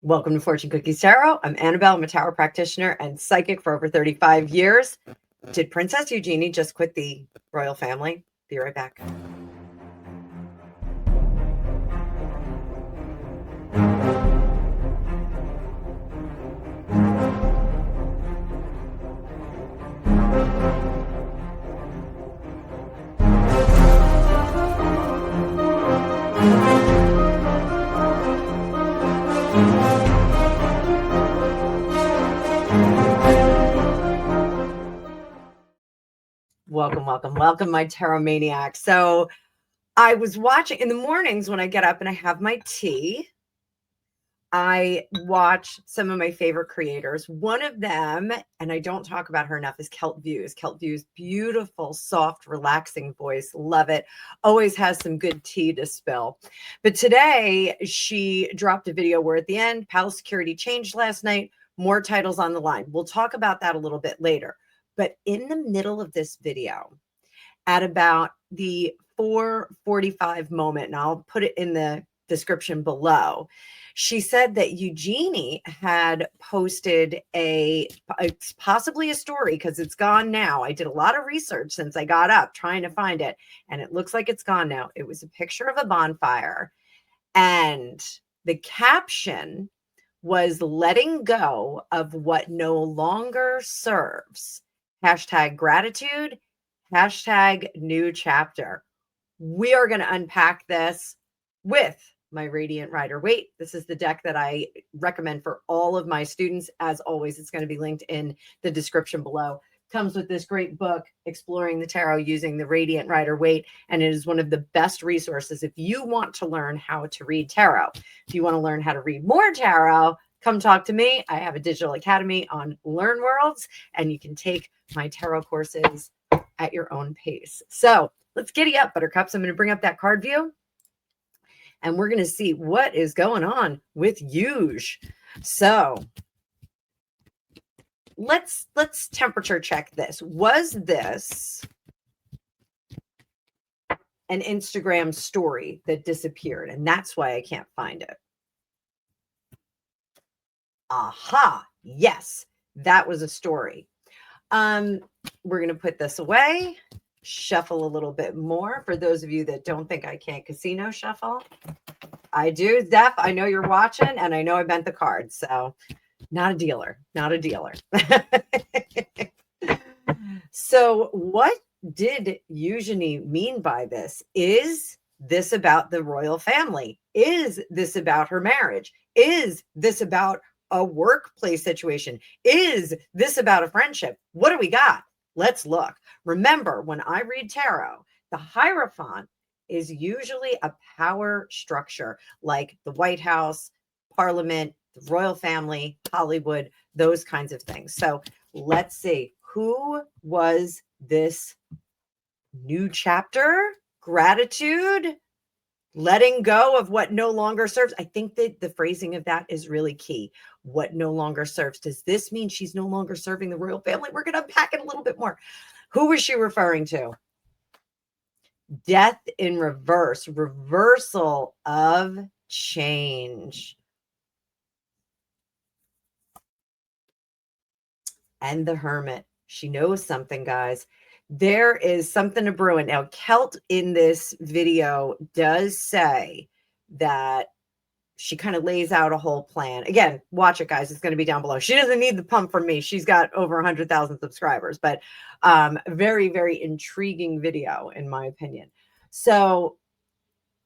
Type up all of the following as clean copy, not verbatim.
Welcome to Fortune Cookies Tarot. I'm Annabelle. I'm a tarot practitioner and psychic for over 35 years. Did Princess Eugenie just quit the royal family? Be right back. Welcome, my tarot maniacs. So I was watching in the mornings when I get up and I have my tea. I watch some of my favorite creators. One of them, and I don't talk about her enough, is Celt Views. Celt Views, beautiful, soft, relaxing voice. Love it. Always has some good tea to spill. But today she dropped a video where at the end, Palace Security changed last night. More titles on the line. We'll talk about that a little bit later. But in the middle of this video, at about the 4:45 moment, and I'll put it in the description below, she said that Eugenie had posted possibly a story, because it's gone now. I did a lot of research since I got up trying to find it, and it looks like it's gone now. It was a picture of a bonfire, and the caption was letting go of what no longer serves. #gratitude, #new chapter. We are going to unpack this with my Radiant Rider-Waite. This is the deck that I recommend for all of my students. As always, it's going to be linked in the description below. Comes with this great book, Exploring the Tarot Using the Radiant Rider-Waite, and it is one of the best resources if you want to learn how to read tarot. If you want to learn how to read more tarot, come talk to me. I have a digital academy on Learn Worlds, and you can take my tarot courses at your own pace. So let's giddy up, Buttercups. I'm going to bring up that card view, and we're going to see what is going on with Euge. So let's temperature check this. Was this an Instagram story that disappeared? And that's why I can't find it. Aha, yes, that was a story. We're going to put this away, shuffle a little bit more. For those of you that don't think I can't casino shuffle, I do. Zeph, I know you're watching, and I know I bent the cards, so not a dealer. So what did Eugenie mean by this? Is this about the royal family? Is this about her marriage? Is this about a workplace situation? Is this about a friendship? What do we got? Let's look. Remember, when I read tarot, the Hierophant is usually a power structure like the White House, Parliament, the royal family, Hollywood, those kinds of things. So let's see. Who was this new chapter? Gratitude? Letting go of what no longer serves. I think that the phrasing of that is really key. What no longer serves. Does this mean she's no longer serving the royal family? We're going to unpack it a little bit more. Who was she referring to? Death in reverse. Reversal of change. And the Hermit. She knows something, guys. There is something to brewing. Now, Celt in this video does say that she kind of lays out a whole plan. Again, watch it, guys. It's going to be down below. She doesn't need the pump from me. She's got over 100,000 subscribers, but very, very intriguing video, in my opinion. So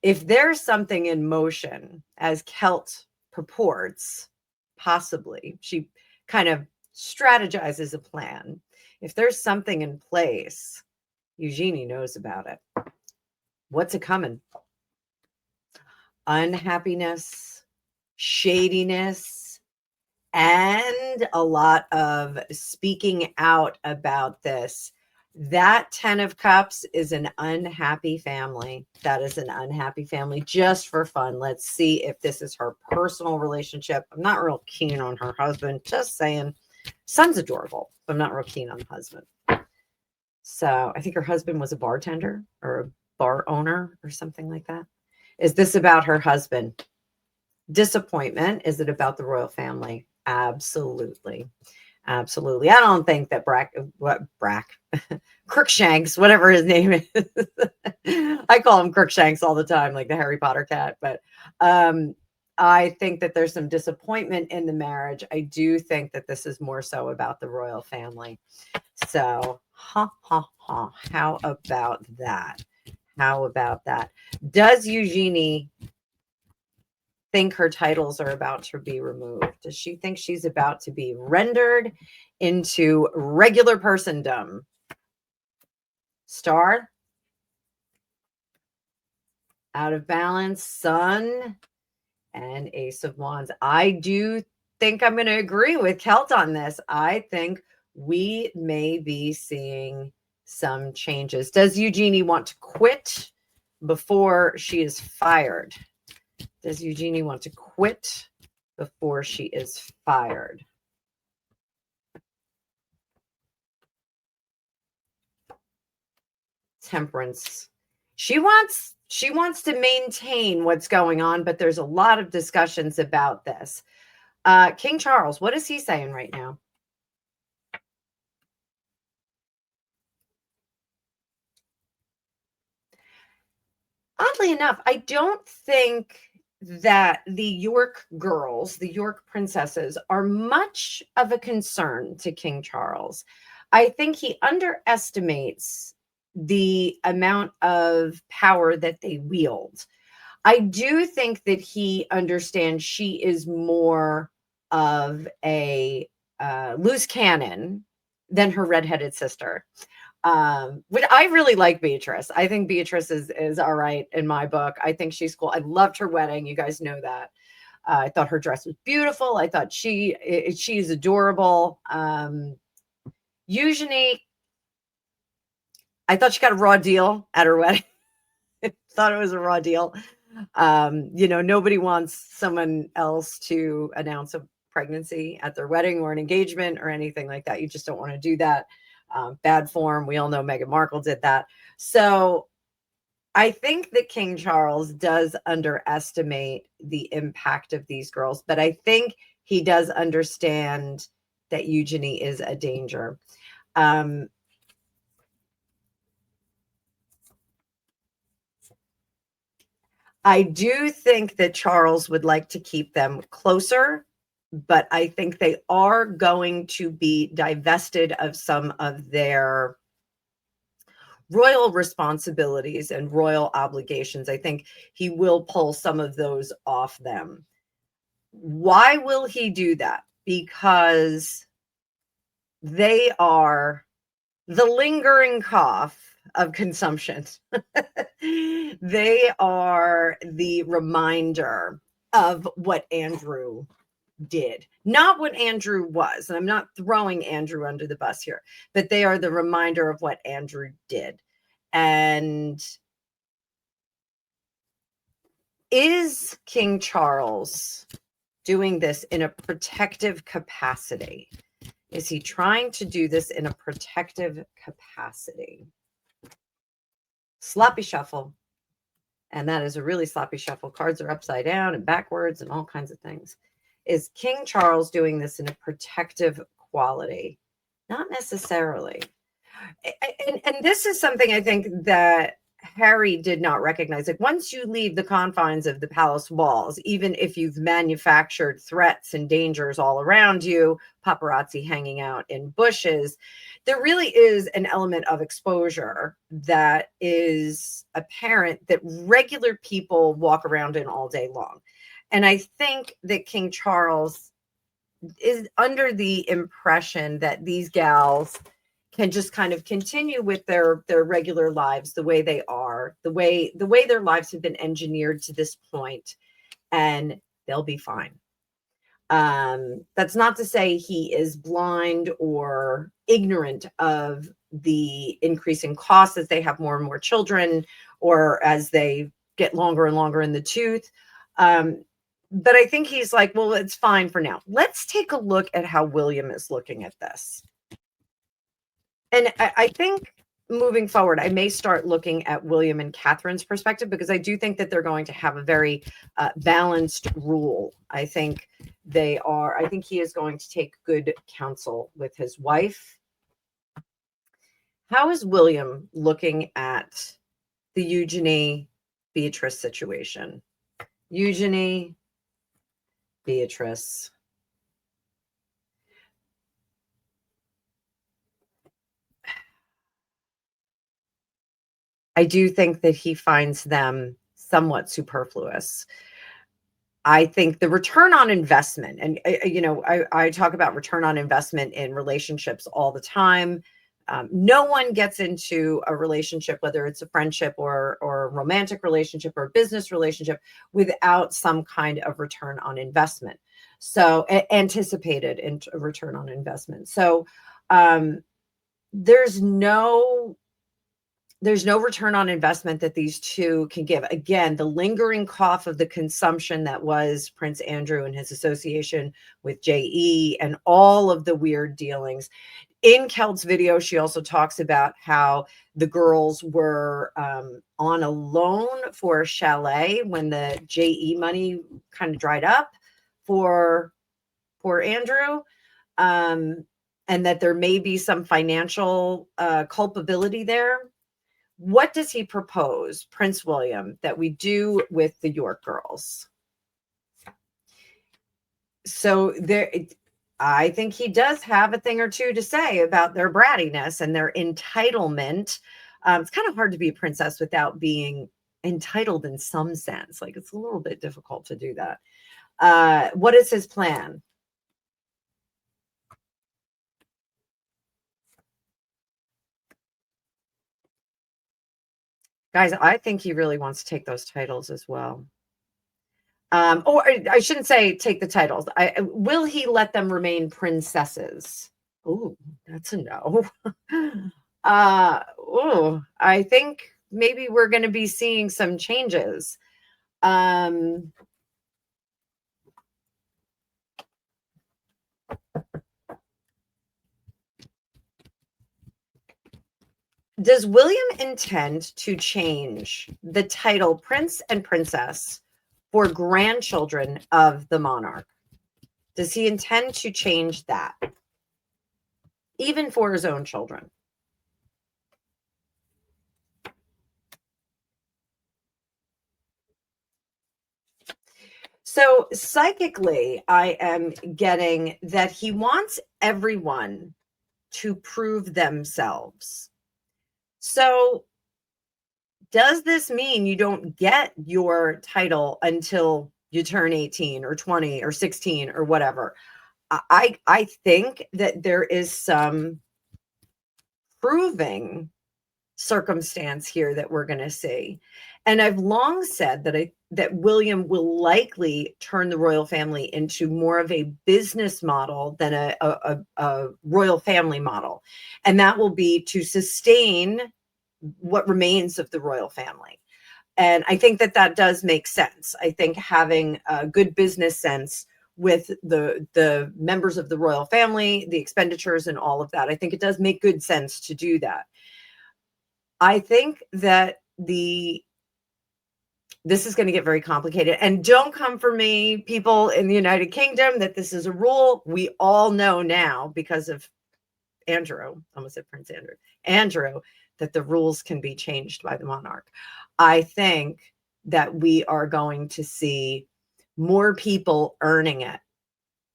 if there's something in motion, as Celt purports, possibly, she kind of strategizes a plan. If there's something in place, Eugenie knows about it. What's it coming? Unhappiness, shadiness, and a lot of speaking out about this. That 10 of Cups is an unhappy family. That is an unhappy family, just for fun. Let's see if this is her personal relationship. I'm not real keen on her husband. Just saying. Son's adorable, but I'm not real keen on the husband. So I think her husband was a bartender or a bar owner or something like that. Is this about her husband? Disappointment. Is it about the royal family? Absolutely. Absolutely. I don't think that Crookshanks, whatever his name is. I call him Crookshanks all the time, like the Harry Potter cat. But I think that there's some disappointment in the marriage. I do think that this is more so about the royal family. So, ha, ha, ha. How about that? How about that? Does Eugenie think her titles are about to be removed? Does she think she's about to be rendered into regular persondom? Star, out of balance, Sun, and Ace of Wands. I do think I'm going to agree with Kelt on this. I think we may be seeing some changes. Does Eugenie want to quit before she is fired? Does Eugenie want to quit before she is fired? Temperance. She wants to maintain what's going on, but there's a lot of discussions about this. King Charles, what is he saying right now? Oddly enough, I don't think that the York girls, the York princesses, are much of a concern to King Charles. I think he underestimates the amount of power that they wield. I do think that he understands she is more of a loose cannon than her redheaded sister. Which I really like Beatrice. I think Beatrice is all right in my book. I think she's cool. I loved her wedding. You guys know that. I thought her dress was beautiful. I thought she's adorable. Eugenie, I thought she got a raw deal at her wedding. Thought it was a raw deal. Nobody wants someone else to announce a pregnancy at their wedding or an engagement or anything like that. You just don't want to do that. Bad form. We all know Meghan Markle did that. So I think that King Charles does underestimate the impact of these girls, but I think he does understand that Eugenie is a danger. I do think that Charles would like to keep them closer, but I think they are going to be divested of some of their royal responsibilities and royal obligations. I think he will pull some of those off them. Why will he do that? Because they are the lingering cough of consumption. They are the reminder of what Andrew did, not what Andrew was. And I'm not throwing Andrew under the bus here, but they are the reminder of what Andrew did. And is King Charles doing this in a protective capacity? Is he trying to do this in a protective capacity? Sloppy shuffle. And that is a really sloppy shuffle. Cards are upside down and backwards and all kinds of things. Is King Charles doing this in a protective quality? Not necessarily. And this is something I think that Harry did not recognize. Like, once you leave the confines of the palace walls, even if you've manufactured threats and dangers all around you, paparazzi hanging out in bushes, there really is an element of exposure that is apparent that regular people walk around in all day long. And I think that King Charles is under the impression that these gals can just kind of continue with their regular lives the way they are, the way their lives have been engineered to this point, and they'll be fine. That's not to say he is blind or ignorant of the increasing costs as they have more and more children, or as they get longer and longer in the tooth. But I think he's like, well, it's fine for now. Let's take a look at how William is looking at this. And I think moving forward, I may start looking at William and Catherine's perspective, because I do think that they're going to have a very balanced rule. I think I think he is going to take good counsel with his wife. How is William looking at the Eugenie Beatrice situation? Eugenie, Beatrice. I do think that he finds them somewhat superfluous. I think the return on investment, and I talk about return on investment in relationships all the time. No one gets into a relationship, whether it's a friendship or a romantic relationship or a business relationship, without some kind of return on investment. So anticipated in return on investment. So there's no return on investment that these two can give. Again, the lingering cough of the consumption that was Prince Andrew and his association with JE and all of the weird dealings. In Kelt's video, she also talks about how the girls were on a loan for a chalet when the JE money kind of dried up for poor Andrew. And that there may be some financial culpability there. What does he propose, Prince William, that we do with the York girls? So I think he does have a thing or two to say about their brattiness and their entitlement. It's kind of hard to be a princess without being entitled in some sense. Like, it's a little bit difficult to do that. What is his plan? Guys, I think he really wants to take those titles as well. Or I shouldn't say take the titles. Will he let them remain princesses? Oh, that's a no. I think maybe we're going to be seeing some changes. Does William intend to change the title Prince and Princess for grandchildren of the monarch? Does he intend to change that, even for his own children? So psychically, I am getting that he wants everyone to prove themselves. So does this mean you don't get your title until you turn 18 or 20 or 16 or whatever? I think that there is some proving circumstance here that we're going to see. And I've long said that William will likely turn the royal family into more of a business model than a royal family model. And that will be to sustain what remains of the royal family. And I think that does make sense. I think having a good business sense with the members of the royal family, the expenditures and all of that, I think it does make good sense to do that. I think that this is going to get very complicated. And don't come for me, people in the United Kingdom, that this is a rule. We all know now, because of Andrew, almost said Prince Andrew, that the rules can be changed by the monarch. I think that we are going to see more people earning it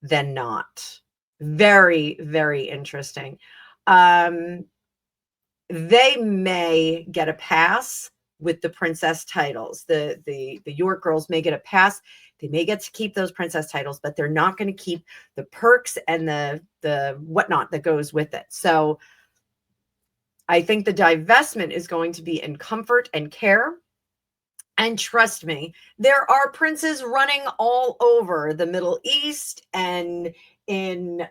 than not. Very, very interesting. They may get a pass with the princess titles. The York girls may get a pass. They may get to keep those princess titles, but they're not going to keep the perks and the whatnot that goes with it. So I think the divestment is going to be in comfort and care. And trust me, there are princes running all over the Middle East and in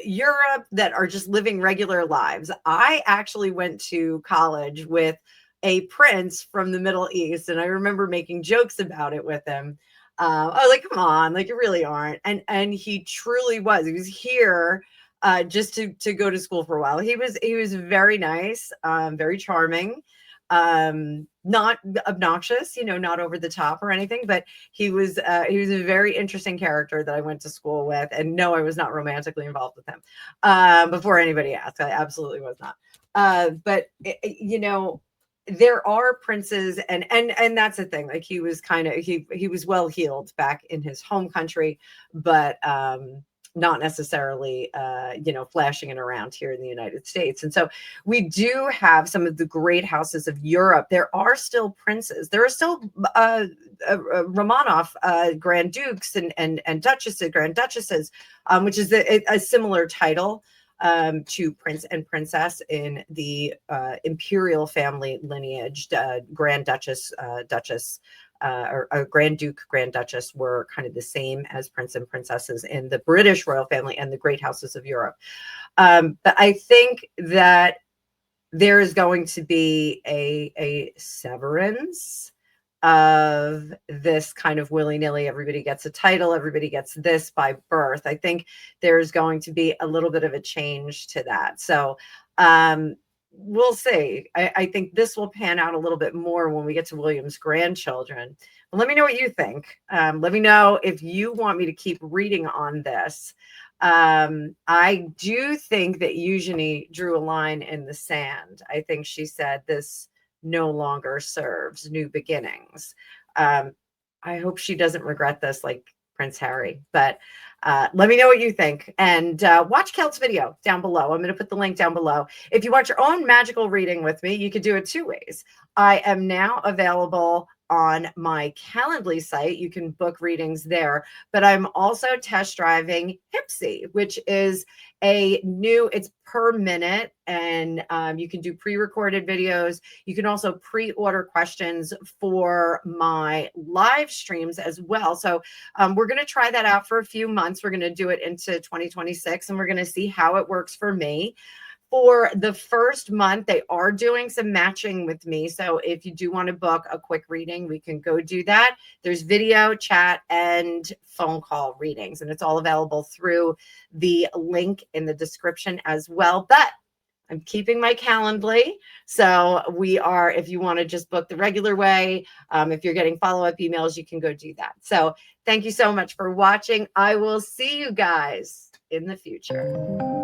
Europe that are just living regular lives. I actually went to college with a prince from the Middle East, and I remember making jokes about it with him. I was like, come on, like, you really aren't. And he truly was. He was here just to go to school for a while. He was very nice, very charming, not obnoxious, not over the top or anything, but he was a very interesting character that I went to school with. And no, I was not romantically involved with him. Before anybody asked, I absolutely was not. But there are princes, and that's the thing. Like, he was kind of he was well heeled back in his home country, but not necessarily flashing it around here in the United States. And so we do have some of the great houses of Europe. There are still princes. There are still Romanov grand dukes and duchesses, grand duchesses, which is a similar title to prince and princess in the imperial family lineage. Grand duchess, duchess, or Grand Duke, Grand Duchess were kind of the same as prince and princesses in the British royal family and the great houses of Europe. But I think that there is going to be a severance of this kind of willy-nilly, everybody gets a title, everybody gets this by birth. I think there's going to be a little bit of a change to that. So we'll see. I think this will pan out a little bit more when we get to William's grandchildren. But let me know what you think. Let me know if you want me to keep reading on this. I do think that Eugenie drew a line in the sand. I think she said this no longer serves new beginnings. I hope she doesn't regret this like Prince Harry, but let me know what you think, and watch Kelt's video down below. I'm going to put the link down below. If you want your own magical reading with me, you could do it two ways. I am now available on my Calendly site. You can book readings there, but I'm also test driving Hypsee, which is it's per minute, and you can do pre-recorded videos. You can also pre-order questions for my live streams as well. So we're going to try that out for a few months. We're going to do it into 2026, and we're going to see how it works for me. For the first month, they are doing some matching with me. So if you do want to book a quick reading, we can go do that. There's video, chat, and phone call readings, and it's all available through the link in the description as well. But I'm keeping my Calendly. So if you want to just book the regular way, if you're getting follow-up emails, you can go do that. So thank you so much for watching. I will see you guys in the future.